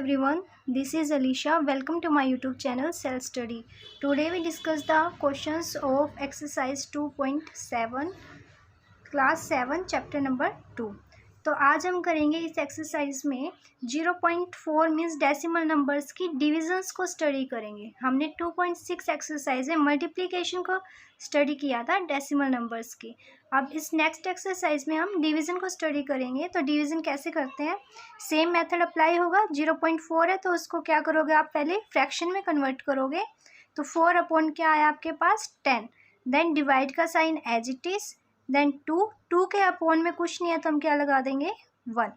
everyone, this is Alicia. Welcome to my YouTube channel Self Study. Today we discuss the questions of exercise 2.7 class 7 chapter number 2। तो आज हम करेंगे इस exercise में 0.4 means decimal numbers की divisions को study करेंगे। हमने 2.6 एक्सरसाइज में मल्टीप्लिकेशन को स्टडी किया था डेसिमल नंबर्स की। अब इस नेक्स्ट एक्सरसाइज में हम डिवीज़न को स्टडी करेंगे। तो डिवीज़न कैसे करते हैं, सेम मेथड अप्लाई होगा। 0.4 है तो उसको क्या करोगे आप, पहले फ्रैक्शन में कन्वर्ट करोगे। तो 4 अपॉन क्या आया आपके पास 10, देन डिवाइड का sign as it is, then 2 के अपॉन में कुछ नहीं है तो हम क्या लगा देंगे 1।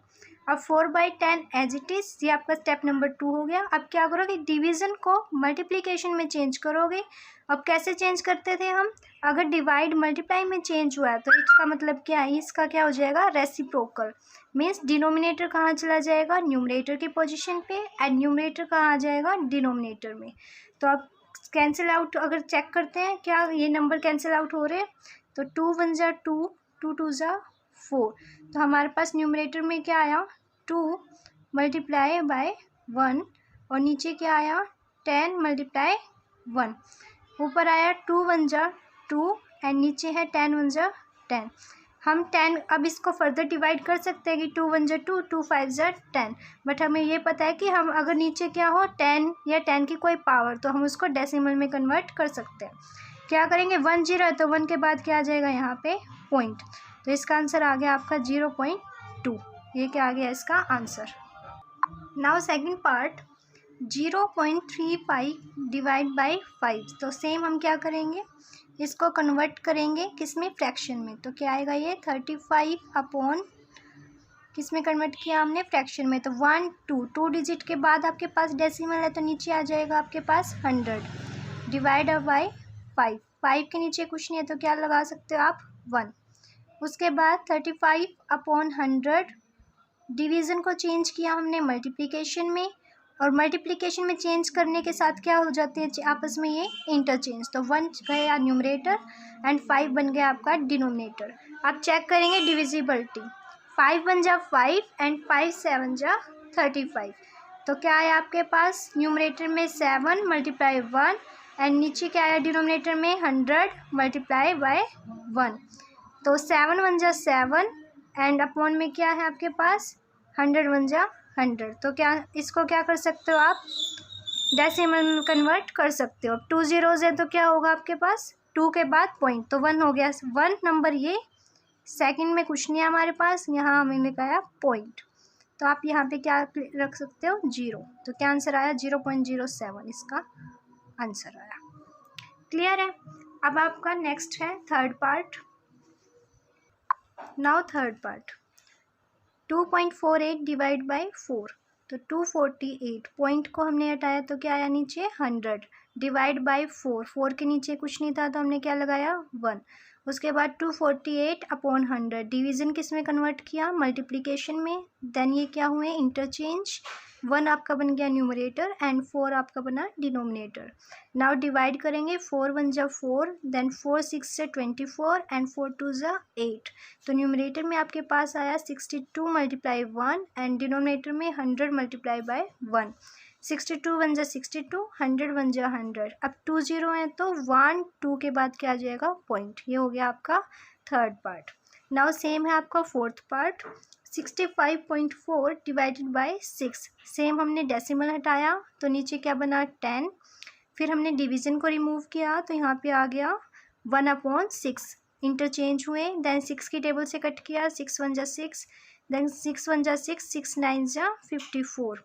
अब 4/10 एज इट इज़, ये आपका स्टेप नंबर 2 हो गया। अब क्या करोगे, डिवीज़न को मल्टीप्लिकेशन में चेंज करोगे। अब कैसे चेंज करते थे हम, अगर डिवाइड मल्टीप्लाई में चेंज हुआ है तो इसका मतलब क्या है, इसका क्या हो जाएगा रेसिप्रोकल। मीन्स डिनोमिनेटर कहाँ चला जाएगा, न्यूमरेटर की पोजीशन पे, एंड न्यूमरेटर कहाँ आ जाएगा डिनोमिनेटर में। तो अब कैंसिल आउट अगर चेक करते हैं क्या ये नंबर कैंसिल आउट हो रहे हैं, तो 2 1 जा 2, 2 2 जा 4। तो हमारे पास न्यूमरेटर में क्या आया 2 मल्टीप्लाई बाय 1, और नीचे क्या आया 10 मल्टीप्लाई 1। ऊपर आया 2 1 जा 2 एंड नीचे है 10 1 जा 10। हम 10 अब इसको फर्दर डिवाइड कर सकते हैं कि 2 1 जा 2, 2 5 जा 10। बट हमें ये पता है कि हम अगर नीचे क्या हो 10 या 10 की कोई पावर, तो हम उसको डेसिमल में कन्वर्ट कर सकते हैं। क्या करेंगे 1 0 है तो 1 के बाद क्या आ जाएगा यहाँ पे पॉइंट। तो इसका आंसर आ गया आपका 0.2। ये क्या आ गया इसका answer. Now second part 0.35 divide by 5। तो सेम हम क्या करेंगे, इसको कन्वर्ट करेंगे किस में, फ्रैक्शन में। तो क्या आएगा ये 35 अपॉन किस में कन्वर्ट किया हमने, फ्रैक्शन में। तो 1 2 डिजिट के बाद आपके पास डेसिमल है तो नीचे आ जाएगा आपके पास 100 डिवाइड बाय 5 के नीचे कुछ नहीं है तो क्या लगा सकते हो आप 1। उसके बाद 35 अपॉन 100, डिवीज़न को चेंज किया हमने मल्टीप्लिकेशन में, और मल्टीप्लिकेशन में चेंज करने के साथ क्या हो जाते हैं आपस में ये इंटरचेंज। तो 1 गया न्यूमरेटर एंड 5 बन गया आपका डिनोमिनेटर। आप चेक करेंगे डिविजिबिलिटी, 5 1 जा 5 एंड 5 7 जा 35। तो क्या है आपके पास न्यूमरेटर में 7 मल्टीप्लाई 1 एंड नीचे क्या आया डिनोमिनेटर में 100 मल्टीप्लाई बाय 1। तो 7 1 जा 7 एंड अपॉन में क्या है आपके पास 100 1 जा 100। तो क्या इसको क्या कर सकते हो आप, डेसिमल में कन्वर्ट कर सकते हो। 2 zeros है तो क्या होगा आपके पास 2 के बाद पॉइंट, तो 1 हो गया 1 नंबर। ये सेकंड में कुछ नहीं है हमारे पास, यहाँ हमें लिखा पॉइंट। तो आप यहाँ पे क्या रख सकते हो 0। तो क्या आंसर आया 0.07 इसका आंसर आया। क्लियर है। अब आपका नेक्स्ट है third part. Now third part 2.48 divide by 4। तो 248 पॉइंट को हमने हटाया तो क्या आया नीचे 100 डिवाइड बाय 4 के नीचे कुछ नहीं था तो हमने क्या लगाया 1। उसके बाद 248 अपॉन 100, डिवीज़न किस में कन्वर्ट किया मल्टीप्लिकेशन में, देन ये क्या हुए इंटरचेंज। 1 आपका बन गया न्यूमरेटर एंड 4 आपका बना डिनोमिनेटर। नाउ डिवाइड करेंगे 4 1 जा 4, देन 4 6 से 24 एंड 4 2 जा 8। तो न्यूमरेटर में आपके पास आया 62 मल्टीप्लाई 1 एंड डिनोमिनेटर में 100 मल्टीप्लाई बाय 1। 62 1 जा 62, 100 1 जा 100। अब 2 0 है तो 1 2 के बाद क्या आ जाएगा पॉइंट। ये हो गया आपका थर्ड पार्ट। नाउ सेम है आपका fourth part 65.4 divided by 6। Same हमने डेसिमल हटाया तो नीचे क्या बना 10, फिर हमने डिवीज़न को रिमूव किया तो यहाँ पे आ गया 1/6। इंटरचेंज हुए, देन 6 की टेबल से कट किया, 6 1 जा 6, देन 6 1 जा 6, 6 9 जा 54।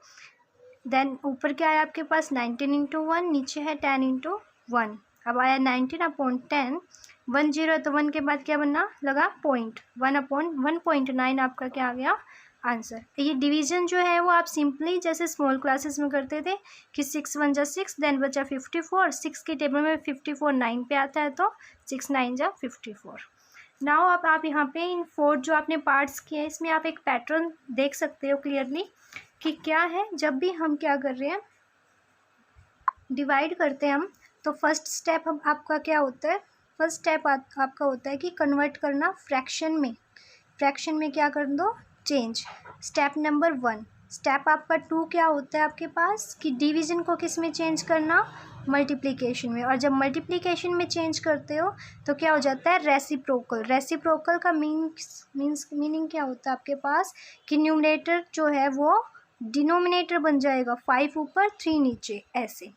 देन ऊपर क्या आया आपके पास 19 इंटू 1, नीचे है 10 इंटू 1। अब आया 19 अपॉन 10, 1 0 तो 1 के बाद क्या बनना लगा पॉइंट, 1/1.9 आपका क्या आ गया आंसर। ये डिवीज़न जो है वो आप सिंपली जैसे स्मॉल क्लासेस में करते थे कि 6 1 जा 6, देन बचा 54, 6 की टेबल में 54 9 पे आता है तो 6 9 जा 54। नाउ आप यहाँ पे इन 4 जो आपने पार्ट्स किए इसमें आप एक पैटर्न देख सकते हो क्लियरली कि क्या है। जब भी हम क्या कर रहे हैं डिवाइड करते हैं हम, तो फर्स्ट स्टेप हम आपका क्या होता है, फर्स्ट स्टेप आपका होता है कि कन्वर्ट करना फ्रैक्शन में। फ्रैक्शन में क्या कर दो चेंज। स्टेप नंबर 1 स्टेप आपका 2 क्या होता है आपके पास कि डिवीज़न को किस में चेंज करना, मल्टीप्लिकेशन में। और जब मल्टीप्लिकेशन में चेंज करते हो तो क्या हो जाता है, रेसिप्रोकल। रेसिप्रोकल का मीनिंग क्या होता है आपके पास कि न्यूमरेटर जो है वो डिनोमिनेटर बन जाएगा, 5 ऊपर 3 नीचे ऐसे,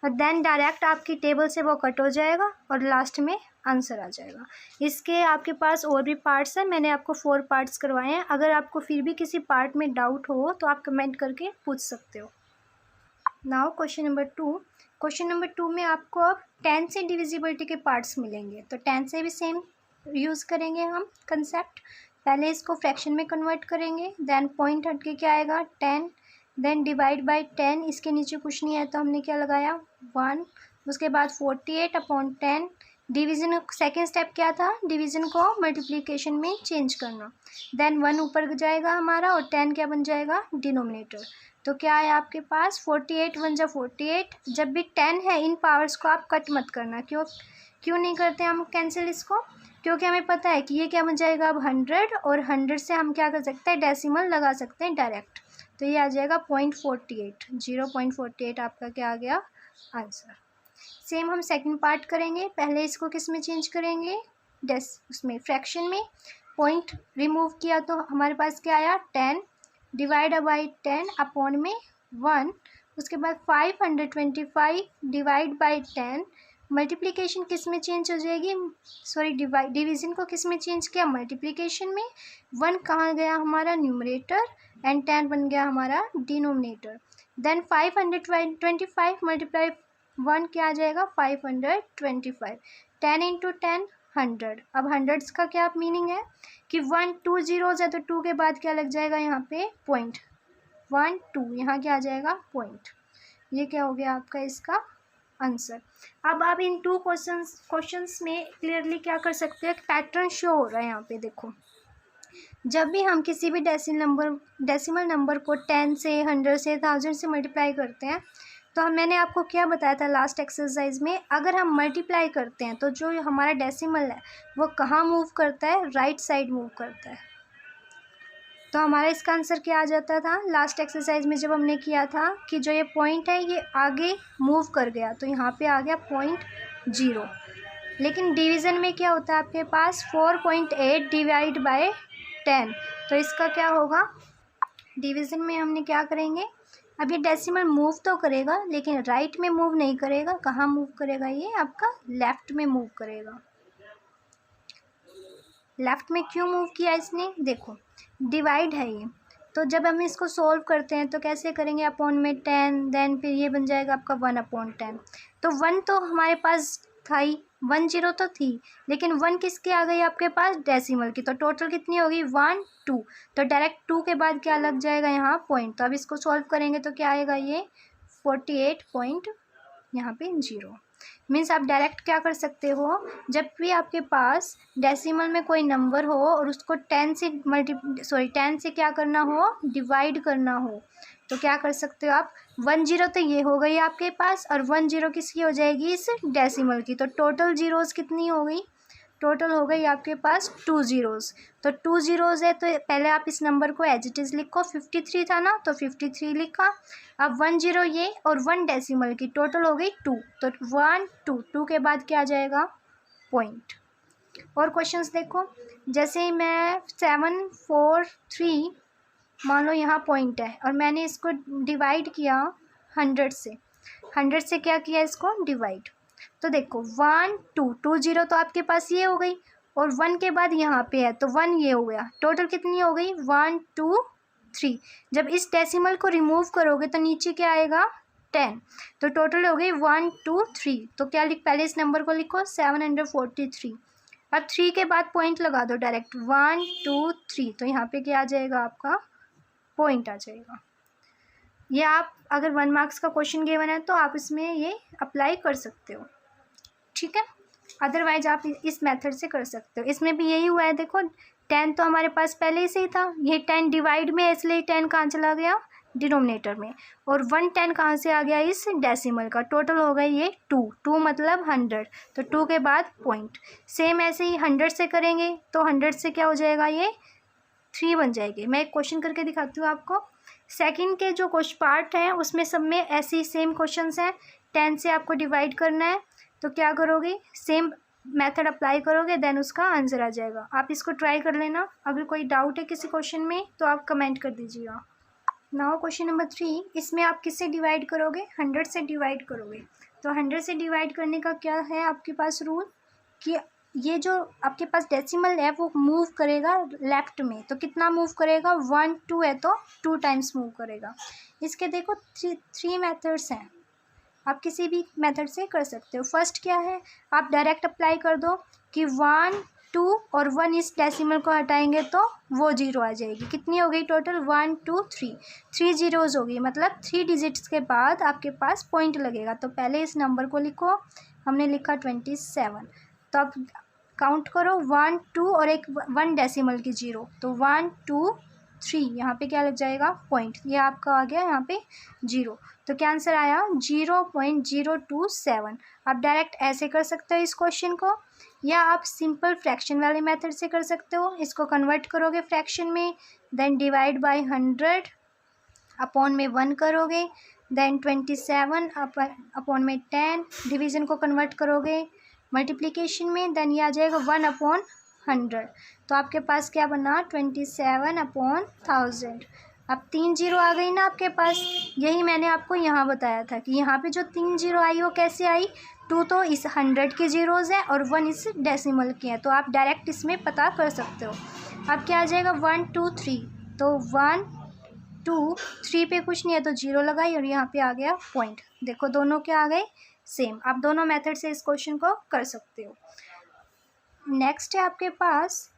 और देन डायरेक्ट आपकी टेबल से वो कट हो जाएगा और लास्ट में आंसर आ जाएगा। इसके आपके पास और भी पार्ट्स हैं, मैंने आपको 4 पार्ट्स करवाए हैं। अगर आपको फिर भी किसी पार्ट में डाउट हो तो आप कमेंट करके पूछ सकते हो। Now question number 2। Question number 2 में आपको अब 10 से डिविजिबिलिटी के पार्ट्स मिलेंगे, तो 10 से भी सेम यूज़ करेंगे हम कंसेप्ट। पहले इसको फ्रैक्शन में कन्वर्ट करेंगे, देन पॉइंट हट के क्या आएगा 10, देन डिवाइड बाई 10, इसके नीचे कुछ नहीं है तो हमने क्या लगाया 1, उसके बाद 48/10। डिवीज़न सेकेंड स्टेप क्या था, डिवीज़न को मल्टीप्लिकेशन में चेंज करना। देन 1 ऊपर जाएगा हमारा और 10 क्या बन जाएगा, डिनोमिनेटर। तो क्या है आपके पास 48 1 जा 48। जब भी 10 है इन पावर्स को आप कट मत करना। क्यों नहीं करते हम कैंसिल इसको, क्योंकि हमें पता है कि ये क्या बन जाएगा अब 100, और 100 से हम क्या कर सकते हैं, डेसिमल लगा सकते हैं डायरेक्ट। तो ये आ जाएगा 0.48, 0.48 आपका क्या आ गया आंसर। सेम हम सेकंड पार्ट करेंगे। पहले इसको किस में चेंज करेंगे, उसमें फ्रैक्शन में। पॉइंट रिमूव किया तो हमारे पास क्या आया 10, डिवाइड बाई 10 अपॉन में 1, उसके बाद 525 डिवाइड बाई 10। मल्टीप्लिकेशन किस में चेंज हो जाएगी, सॉरी डिवीज़न को किस में चेंज किया, मल्टीप्लिकेशन में। 1 कहाँ गया हमारा, न्यूमरेटर, एंड 10 बन गया हमारा डिनोमिनेटर। देन 525 मल्टीप्लाई 1 क्या आ जाएगा 525। 10 इंटू 10 100। अब हंड्रेड्स का क्या मीनिंग है कि 1 2 जीरोज़ है तो 2 के बाद क्या लग जाएगा यहाँ पे पॉइंट, 1 2, यहाँ क्या आ जाएगा पॉइंट। ये क्या हो गया आपका इसका आंसर। अब आप इन 2 क्वेश्चंस में क्लियरली क्या कर सकते हैं, पैटर्न शो हो रहा है यहाँ पे देखो। जब भी हम किसी भी डेसिमल नंबर को 10 से 100 से 1000 से मल्टीप्लाई करते हैं, तो मैंने आपको क्या बताया था लास्ट एक्सरसाइज में, अगर हम मल्टीप्लाई करते हैं तो जो हमारा डेसिमल है वो कहाँ मूव करता है, राइट साइड मूव करता है। तो हमारा इसका आंसर क्या आ जाता था लास्ट एक्सरसाइज में जब हमने किया था कि जो ये पॉइंट है ये आगे मूव कर गया, तो यहाँ पे आ गया 0.0। लेकिन डिवीज़न में क्या होता है आपके पास 4.8 डिवाइड बाय 10, तो इसका क्या होगा, डिवीज़न में हमने क्या करेंगे, अब ये डेसिमल मूव तो करेगा लेकिन राइट में मूव नहीं करेगा। कहाँ मूव करेगा, ये आपका लेफ़्ट में मूव करेगा। लेफ़्ट में क्यों मूव किया इसने, देखो डिवाइड है ये, तो जब हम इसको सोल्व करते हैं तो कैसे करेंगे, अपॉन में 10, देन फिर ये बन जाएगा आपका 1/10। तो 1 तो हमारे पास था ही, 1 0 तो थी, लेकिन 1 किसकी आ गई आपके पास, डेसिमल की। तो टोटल कितनी होगी 1 2, तो डायरेक्ट 2 के बाद क्या लग जाएगा यहाँ पॉइंट। तो अब इसको सॉल्व करेंगे तो क्या आएगा ये 48 पॉइंट यहाँ पे 0। मीन्स आप डायरेक्ट क्या कर सकते हो, जब भी आपके पास डेसिमल में कोई नंबर हो और उसको 10 से क्या करना हो, डिवाइड करना हो, तो क्या कर सकते हो आप 1 0 तो ये हो गई आपके पास, और 1 0 किसकी हो जाएगी इस डेसिमल की। तो टोटल जीरोज़ कितनी हो गई, टोटल हो गई आपके पास 2 ज़ीरोज़। तो 2 ज़ीरोज़ है तो पहले आप इस नंबर को एज इट इज़ लिखो, 53 था ना तो 53 लिखा। अब 1 0 ये और 1 डेसिमल की टोटल हो गई 2, तो 1 2 2 के बाद क्या आ जाएगा पॉइंट। और क्वेश्चंस देखो, जैसे मैं 7 4 3 मान लो यहाँ पॉइंट है और मैंने इसको डिवाइड किया 100 से क्या किया इसको डिवाइड, तो देखो 1 2 2 0 तो आपके पास ये हो गई, और 1 के बाद यहाँ पे है तो 1 ये हो गया, टोटल कितनी हो गई 1 2 3। जब इस डेसिमल को रिमूव करोगे तो नीचे क्या आएगा 10, तो टोटल हो गई 1 2 3। तो क्या पहले इस नंबर को लिखो 743। अब 3 के बाद पॉइंट लगा दो डायरेक्ट 1 2 3, तो यहाँ पे क्या आ जाएगा आपका पॉइंट आ जाएगा। ये आप अगर 1 मार्क्स का क्वेश्चन गिवन है तो आप इसमें ये अप्लाई कर सकते हो, ठीक है। अदरवाइज आप इस मेथड से कर सकते हो। इसमें भी यही हुआ है, देखो 10 तो हमारे पास पहले से ही था, ये 10 डिवाइड में है इसलिए 10 कहाँ चला गया डिनोमिनेटर में, और 1 10 कहाँ से आ गया इस डेसिमल का, टोटल हो गया ये 2 मतलब 100, तो 2 के बाद पॉइंट। सेम ऐसे ही 100 से करेंगे तो 100 से क्या हो जाएगा ये 3 बन जाएगी। मैं एक क्वेश्चन करके दिखाती हूँ आपको। सेकंड के जो क्वेश्चन पार्ट हैं उसमें सब में ऐसे ही सेम क्वेश्चंस हैं। 10 से आपको डिवाइड करना है, तो क्या करोगे, सेम मेथड अप्लाई करोगे, देन उसका आंसर आ जाएगा। आप इसको ट्राई कर लेना। अगर कोई डाउट है किसी क्वेश्चन में तो आप कमेंट कर दीजिएगा। नाउ क्वेश्चन नंबर 3, इसमें आप किससे डिवाइड करोगे, 100 से डिवाइड करोगे। तो 100 से डिवाइड करने का क्या है आपके पास रूल, कि ये जो आपके पास डेसिमल है वो मूव करेगा लेफ्ट में। तो कितना मूव करेगा, 1 2 है तो 2 टाइम्स मूव करेगा। इसके देखो थ्री मेथड्स हैं, आप किसी भी मेथड से कर सकते हो। फर्स्ट क्या है, आप डायरेक्ट अप्लाई कर दो कि 1 2 और 1 इस डेसिमल को हटाएंगे तो वो 0 आ जाएगी। कितनी हो गई टोटल, 1 2 3 जीरोज़ होगी, मतलब 3 डिजिट्स के बाद आपके पास पॉइंट लगेगा। तो पहले इस नंबर को लिखो, हमने लिखा 27। तो अब काउंट करो 1 2 और एक 1 डेसिमल की 0, तो 1 2 3 यहाँ पे क्या लग जाएगा, पॉइंट। ये आपका आ गया यहाँ पे 0। तो क्या आंसर आया, 0.027। आप डायरेक्ट ऐसे कर सकते हो इस क्वेश्चन को, या आप सिंपल फ्रैक्शन वाले मेथड से कर सकते हो। इसको कन्वर्ट करोगे फ्रैक्शन में, देन डिवाइड बाय 100 अपॉन में 1 करोगे, देन 27 अपॉन में 10, डिवीज़न को कन्वर्ट करोगे मल्टीप्लिकेशन में, देन ये आ जाएगा 1 अपॉन 100। तो आपके पास क्या बना, 27 अपॉन 1000। अब 3 जीरो आ गई ना आपके पास। यही मैंने आपको यहाँ बताया था कि यहाँ पे जो 3 जीरो आई वो कैसे आई, 2 तो इस 100 के जीरोज़ है और 1 इस डेसिमल के हैं। तो आप डायरेक्ट इसमें पता कर सकते हो। अब क्या आ जाएगा, 1 2 3, तो 1 2 3 पे कुछ नहीं है तो 0 लगाई और यहाँ पे आ गया पॉइंट। देखो दोनों क्या आ गए, सेम। आप दोनों मेथड से इस क्वेश्चन को कर सकते हो। नेक्स्ट है आपके पास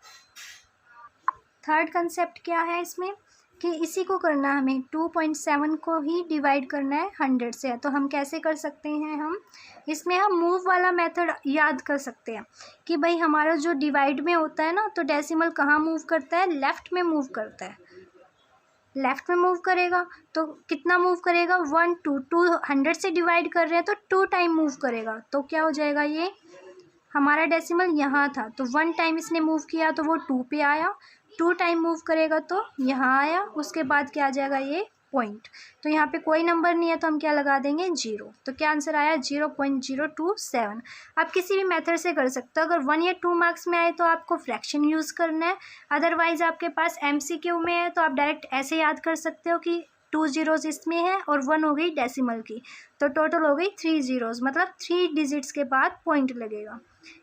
थर्ड कंसेप्ट। क्या है इसमें कि इसी को करना है हमें, 2.7 को ही डिवाइड करना है 100 से। तो हम कैसे कर सकते हैं, हम इसमें हम मूव वाला मेथड याद कर सकते हैं कि भाई हमारा जो डिवाइड में होता है ना, तो डेसिमल कहाँ मूव करता है, लेफ़्ट में मूव करता है। लेफ़्ट में मूव करेगा तो कितना मूव करेगा, 1 2 200 से डिवाइड कर रहे हैं तो 2 टाइम मूव करेगा। तो क्या हो जाएगा, ये हमारा डेसिमल यहाँ था तो 1 टाइम इसने मूव किया तो वो 2 पे आया, 2 टाइम मूव करेगा तो यहाँ आया, उसके बाद क्या आ जाएगा, ये पॉइंट। तो यहाँ पे कोई नंबर नहीं है तो हम क्या लगा देंगे, 0। तो क्या आंसर आया, 0.027। आप किसी भी मेथड से कर सकते हो। अगर 1 या 2 मार्क्स में आए तो आपको फ्रैक्शन यूज़ करना है, अदरवाइज़ आपके पास MCQ में है तो आप डायरेक्ट ऐसे याद कर सकते हो कि 2 जीरोज़ इसमें है और 1 हो गई डेसिमल की, तो टोटल हो गई 3 जीरोज़, मतलब 3 डिजिट्स के बाद पॉइंट लगेगा।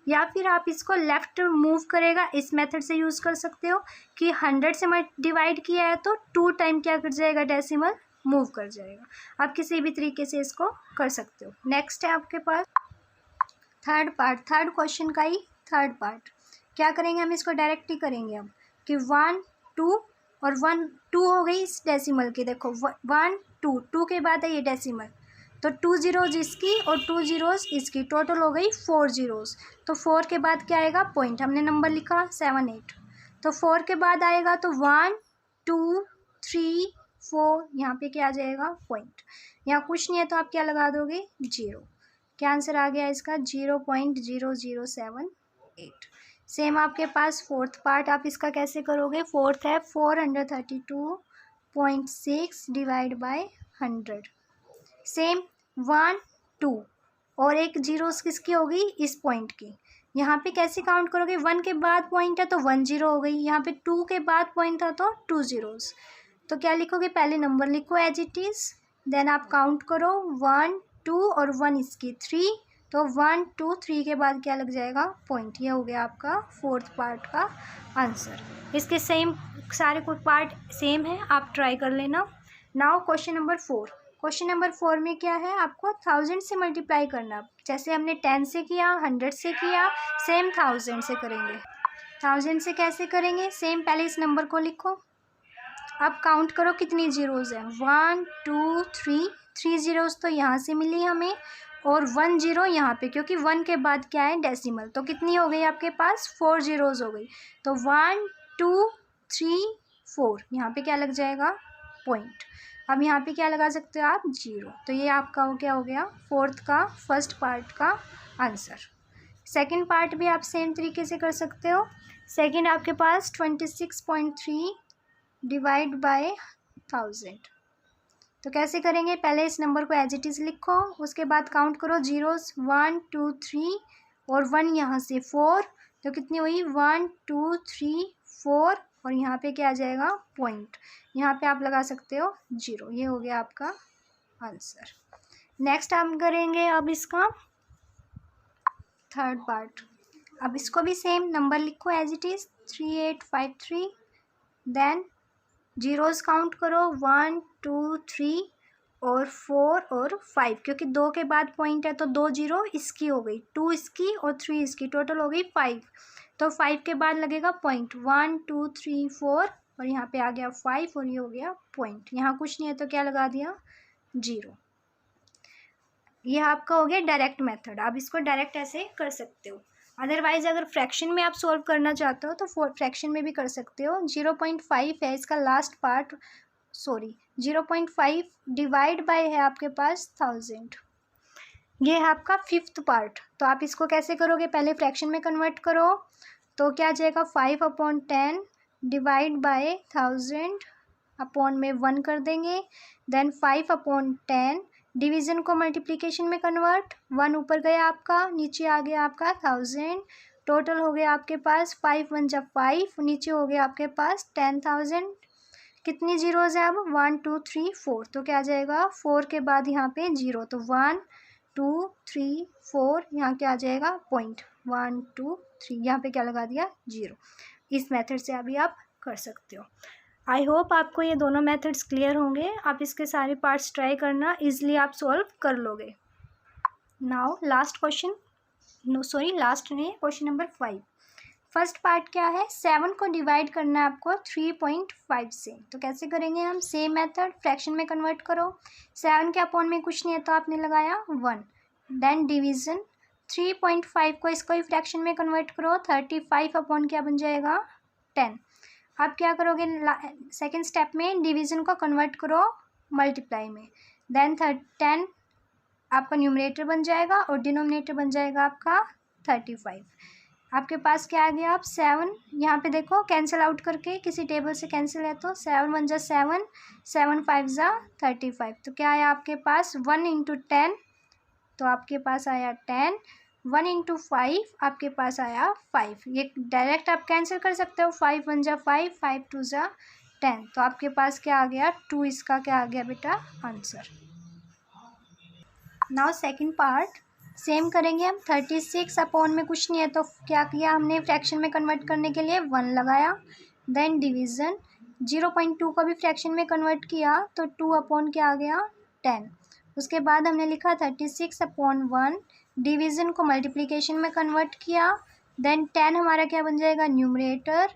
या फिर आप इसको लेफ़्ट मूव करेगा, इस मेथड से यूज़ कर सकते हो कि 100 से डिवाइड किया है तो 2 टाइम क्या कर जाएगा, डेसिमल मूव कर जाएगा। आप किसी भी तरीके से इसको कर सकते हो। नेक्स्ट है आपके पास थर्ड पार्ट, थर्ड क्वेश्चन का ही थर्ड पार्ट। क्या करेंगे, हम इसको डायरेक्ट ही करेंगे अब कि 1 2 और 1 2 हो गई इस डेसिमल की। देखो 1 2 के बाद है ये डेसिमल, तो 2 जीरोज़ इसकी और 2 जीरोज़ इसकी, टोटल हो गई 4 जीरोज़। तो 4 के बाद क्या आएगा, पॉइंट। हमने नंबर लिखा 7 8, तो 4 के बाद आएगा तो 1 2 3 4, यहाँ पे क्या आ जाएगा, पॉइंट। यहाँ कुछ नहीं है तो आप क्या लगा दोगे, 0। क्या आंसर आ गया इसका, 0.0078। सेम आपके पास फोर्थ पार्ट, आप इसका कैसे करोगे, फोर्थ है 432.6 डिवाइड बाय 100। सेम 1 2 और एक जीरोस किसकी होगी, इस पॉइंट की। यहाँ पे कैसे काउंट करोगे, 1 के बाद पॉइंट है तो 1 जीरो हो गई, यहाँ पे 2 के बाद पॉइंट था तो 2 जीरोस। तो क्या लिखोगे, पहले नंबर लिखो एज इट इज़, देन आप काउंट करो 1 2 और 1 इसकी 3, तो 1 2 3 के बाद क्या लग जाएगा, पॉइंट। ये हो गया आपका फोर्थ पार्ट का आंसर। इसके सेम सारे कुछ पार्ट सेम है, आप ट्राई कर लेना। Now question number 4। Question number 4 में क्या है, आपको 1000 से मल्टीप्लाई करना। जैसे हमने 10 से किया, 100 से किया, सेम 1000 से करेंगे। 1000 से कैसे करेंगे, सेम पहले इस नंबर को लिखो, अब काउंट करो कितनी जीरोज़ हैं, 1 2 3 जीरोज़ तो यहाँ से मिली हमें और 1 जीरो यहाँ पे, क्योंकि 1 के बाद क्या है, डेसिमल। तो कितनी हो गई आपके पास, 4 जीरोज़ हो गई। तो 1 2 3 4, यहाँ पे क्या लग जाएगा, पॉइंट। अब यहाँ पे क्या लगा सकते हो आप, 0। तो ये आपका क्या हो गया, फोर्थ का फर्स्ट पार्ट का आंसर। सेकंड पार्ट भी आप सेम तरीके से कर सकते हो। सेकंड आपके पास 26.3 डिवाइड बाय 1000। तो कैसे करेंगे, पहले इस नंबर को एज इट इज़ लिखो, उसके बाद काउंट करो जीरोस 1 2 3 और 1 यहाँ से 4, तो कितनी हुई 1 2 3 4 और यहाँ पे क्या आ जाएगा पॉइंट, यहाँ पे आप लगा सकते हो 0। ये हो गया आपका आंसर। नेक्स्ट हम करेंगे अब इसका थर्ड पार्ट। अब इसको भी सेम नंबर लिखो as it is 3853, then zeros count करो 1 2 3 और 4 और 5, क्योंकि 2 के बाद पॉइंट है तो 2 जीरो इसकी हो गई, 2 इसकी और 3 इसकी, टोटल हो गई 5। तो 5 के बाद लगेगा पॉइंट 1 2 3 4 और यहाँ पे आ गया 5 और ये हो गया पॉइंट। यहाँ कुछ नहीं है तो क्या लगा दिया 0। ये आपका हो गया डायरेक्ट मेथड। आप इसको डायरेक्ट ऐसे कर सकते हो। अदरवाइज अगर फ्रैक्शन में आप सॉल्व करना चाहते हो तो फ्रैक्शन में भी कर सकते हो। 0.5 है इसका लास्ट पार्ट, 0.5 डिवाइड बाय है आपके पास 1000। ये है आपका फिफ्थ पार्ट। तो आप इसको कैसे करोगे, पहले फ्रैक्शन में कन्वर्ट करो तो क्या आ जाएगा 5/10 डिवाइड बाय 1000 अपॉन में 1 कर देंगे, देन 5/10 डिवीज़न को मल्टीप्लिकेशन में कन्वर्ट, 1 ऊपर गया आपका, नीचे आ गया आपका 1000, टोटल हो गया आपके पास 5 1 जा 5, नीचे हो गया आपके पास 10,000। कितनी जीरोज़ है अब 1 2 3 4, तो क्या आ जाएगा 4 के बाद यहाँ पे 0, तो 1 2 3 4 यहाँ क्या आ जाएगा पॉइंट 1 2 3, यहाँ पे क्या लगा दिया 0। इस मेथड से अभी आप कर सकते हो। आई होप आपको ये दोनों मेथड्स क्लियर होंगे। आप इसके सारे पार्ट्स ट्राई करना, इजली आप सॉल्व कर लोगे। नाउ लास्ट क्वेश्चन, लास्ट नहीं, क्वेश्चन नंबर 5। फर्स्ट पार्ट क्या है, 7 को डिवाइड करना है आपको 3.5 से। तो कैसे करेंगे हम, सेम मेथड, फ्रैक्शन में कन्वर्ट करो। 7 के अपॉन में कुछ नहीं है तो आपने लगाया 1, देन डिवीज़न 3.5 को इसको ही फ्रैक्शन में कन्वर्ट करो, 35 अपॉन क्या बन जाएगा 10। आप क्या करोगे, सेकेंड स्टेप में डिवीज़न को कन्वर्ट करो मल्टीप्लाई में, देन 10 आपका न्यूमरेटर बन जाएगा और डिनोमिनेटर बन जाएगा आपका 35। आपके पास क्या आ गया, आप 7 यहाँ पे देखो कैंसिल आउट करके, किसी टेबल से कैंसिल है तो 7 1 जा 7, 7 5 जा 35, तो क्या आया आपके पास 1 × 10, तो आपके पास आया 10, 1 × 5 आपके पास आया 5। ये डायरेक्ट आप कैंसिल कर सकते हो, 5 1 जा 5, 5 2 जा 10, तो आपके पास क्या आ गया 2, इसका क्या आ गया बेटा answer. Now second part same करेंगे हम। 36 अपॉन में कुछ नहीं है तो क्या किया हमने, फ्रैक्शन में कन्वर्ट करने के लिए 1 लगाया, देन डिवीज़न 0.2 को भी फ्रैक्शन में कन्वर्ट किया तो 2 अपॉन क्या आ गया 10। उसके बाद हमने लिखा 36/1, डिवीज़न को मल्टीप्लिकेशन में कन्वर्ट किया, देन 10 हमारा क्या बन जाएगा न्यूमरेटर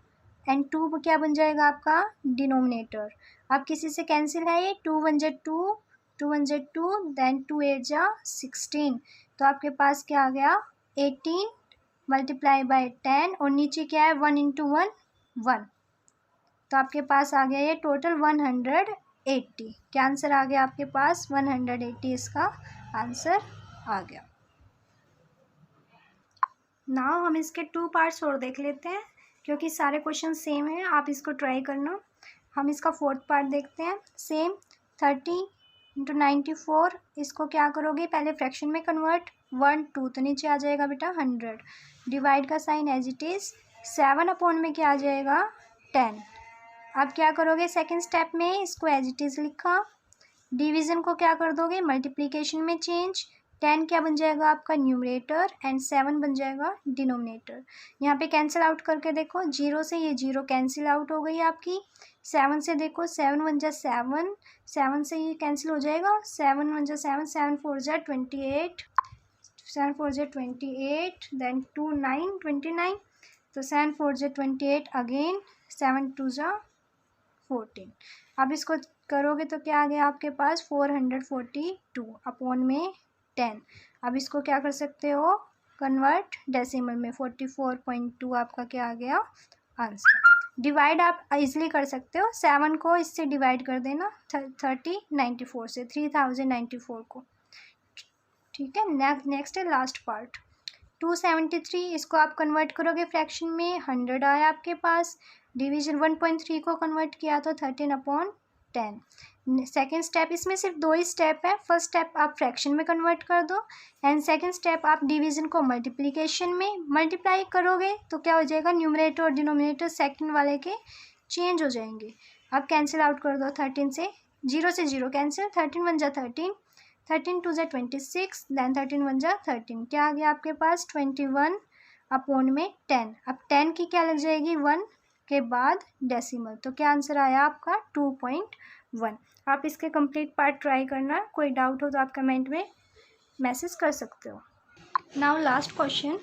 एंड 2 क्या बन जाएगा आपका डिनोमिनेटर। अब किसी से कैंसिल है ये, 2 1 जा 2, 2 1 जा 2, देन 2 8 जा 16, तो आपके पास क्या आ गया 18 मल्टीप्लाई बाय 10 और नीचे क्या है 1 × 1 1, तो आपके पास आ गया ये टोटल 180। क्या आंसर आ गया आपके पास 180, इसका आंसर आ गया। नाउ हम इसके 2 पार्ट्स और देख लेते हैं, क्योंकि सारे क्वेश्चन सेम हैं, आप इसको ट्राई करना। हम इसका 4th पार्ट देखते हैं। सेम 30 × 94, इसको क्या करोगे, पहले फ्रैक्शन में कन्वर्ट 1 2, तो नीचे आ जाएगा बेटा 100, डिवाइड का sign as it is, 7 upon में क्या आ जाएगा 10। अब क्या करोगे, सेकेंड स्टेप में इसको एज इट इज़ लिखा, डिवीज़न को क्या कर दोगे मल्टीप्लिकेशन में चेंज, 10 क्या बन जाएगा आपका न्यूमरेटर एंड 7 बन जाएगा डिनोमिनेटर। यहाँ पे कैंसिल आउट करके देखो, 0 से ये 0 कैंसिल आउट हो गई आपकी, 7 से देखो 7 1 जा 7, 7 से ये कैंसिल हो जाएगा, 7 1 जा 7, 7 4 जा 28, 7 4 जा 28, देन 2 9 29, तो 7 4 जा 28 अगेन, 7 2 जा 14। अब इसको करोगे तो क्या आ गया आपके पास 442 अपॉन में 10। अब इसको क्या कर सकते हो कन्वर्ट डेसिमल में, 44.2 आपका क्या आ गया आंसर। डिवाइड आप इजीली कर सकते हो, 7 को इससे डिवाइड कर देना 3094 से, 3094 को, ठीक है। नेक्स्ट है लास्ट पार्ट 273, इसको आप कन्वर्ट करोगे फ्रैक्शन में, 100 आया आपके पास, डिवीज़न 1.3 को कन्वर्ट किया तो 13/10, 10। सेकेंड स्टेप, इसमें सिर्फ 2 ही स्टेप है। फर्स्ट स्टेप आप फ्रैक्शन में कन्वर्ट कर दो एंड सेकेंड स्टेप आप डिवीज़न को मल्टीप्लिकेशन में मल्टीप्लाई करोगे तो क्या हो जाएगा, न्यूमरेटर और डिनोमिनेटर सेकेंड वाले के चेंज हो जाएंगे। अब कैंसिल आउट कर दो 13 से, 0 से 0 कैंसिल, 13 1 जा 13, 13 2 जा 26, देन 13 1 जा 13, क्या आ गया आपके पास 21 अपॉन में 10। अब 10 की क्या लग जाएगी 1 के बाद डेसिमल, तो क्या आंसर आया आपका 2.1। आप इसके कंप्लीट पार्ट ट्राई करना, कोई डाउट हो तो आप कमेंट में मैसेज कर सकते हो। Now last question,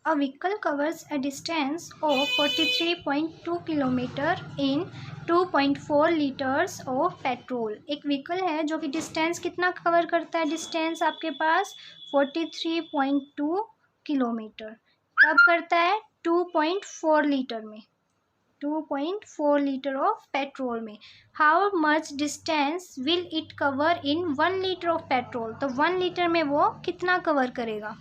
a vehicle covers a distance of 43.2 kilometre in 2.4 litres of petrol. एक व्हीकल है जो कि डिस्टेंस कितना कवर करता है, डिस्टेंस आपके पास 43.2 किलोमीटर कब करता है, 2.4 लीटर में, 2.4 लीटर ऑफ पेट्रोल में। How much distance will it cover in 1 litre of petrol, तो 1 लीटर में वो कितना कवर करेगा।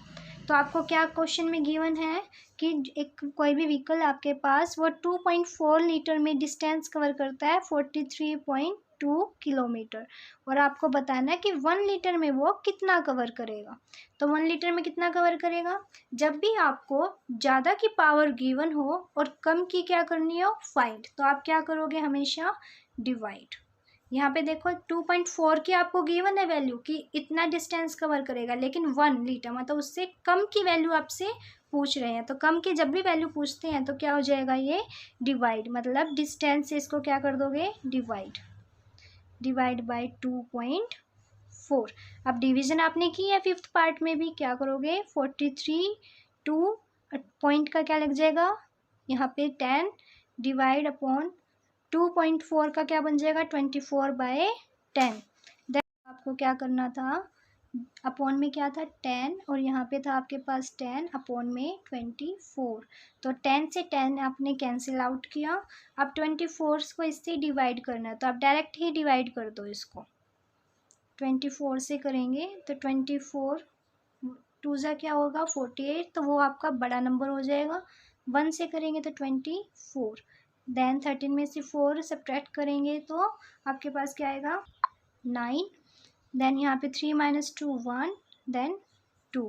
तो आपको क्या क्वेश्चन में गिवन है कि एक कोई भी व्हीकल आपके पास वो 2.4 लीटर में डिस्टेंस कवर करता है 43.2 किलोमीटर, और आपको बताना है कि 1 लीटर में वो कितना कवर करेगा। तो 1 लीटर में कितना कवर करेगा, जब भी आपको ज़्यादा की पावर गिवन हो और कम की क्या करनी हो फाइंड, तो आप क्या करोगे हमेशा डिवाइड। यहाँ पे देखो 2.4 की आपको गिवन है वैल्यू कि इतना डिस्टेंस कवर करेगा, लेकिन 1 लीटर मतलब उससे कम की वैल्यू आपसे पूछ रहे हैं, तो कम की जब भी वैल्यू पूछते हैं तो क्या हो जाएगा ये डिवाइड, मतलब डिस्टेंस से इसको क्या कर दोगे डिवाइड बाय 2.4। अब डिवीजन आपने की है फिफ्थ पार्ट में भी, क्या करोगे 43 2 पॉइंट का क्या लग जाएगा यहाँ पे 10 डिवाइड अपॉन 2.4 का क्या बन जाएगा 24/10। देन आपको क्या करना था, अपॉन में क्या था 10 और यहाँ पे था आपके पास 10 अपॉन में 24, तो 10 से 10 आपने कैंसिल आउट किया। अब 24 को इससे डिवाइड करना है, तो आप डायरेक्ट ही डिवाइड कर दो इसको, 24 से करेंगे तो 24 2 जा क्या होगा 48, तो वो आपका बड़ा नंबर हो जाएगा। 1 से करेंगे तो 24, देन 13 में से 4 सब्ट्रैक्ट करेंगे तो आपके पास क्या आएगा 9, देन यहाँ पे 3 - 2 1, देन 2,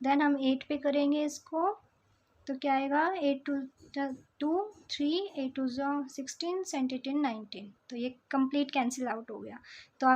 देन हम 8 पे करेंगे इसको तो क्या आएगा 8 2 3 8 2 16 17 18 19, तो ये कंप्लीट कैंसिल आउट हो गया। तो आप